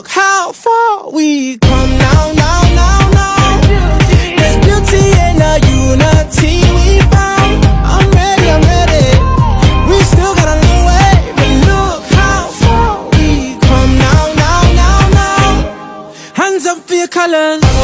look how far we come now, now, now, now. There's beauty in the unity we found. I'm ready, I'm ready. We still got a long way, but look how far we come now, now, now, now. Hands up for your colors.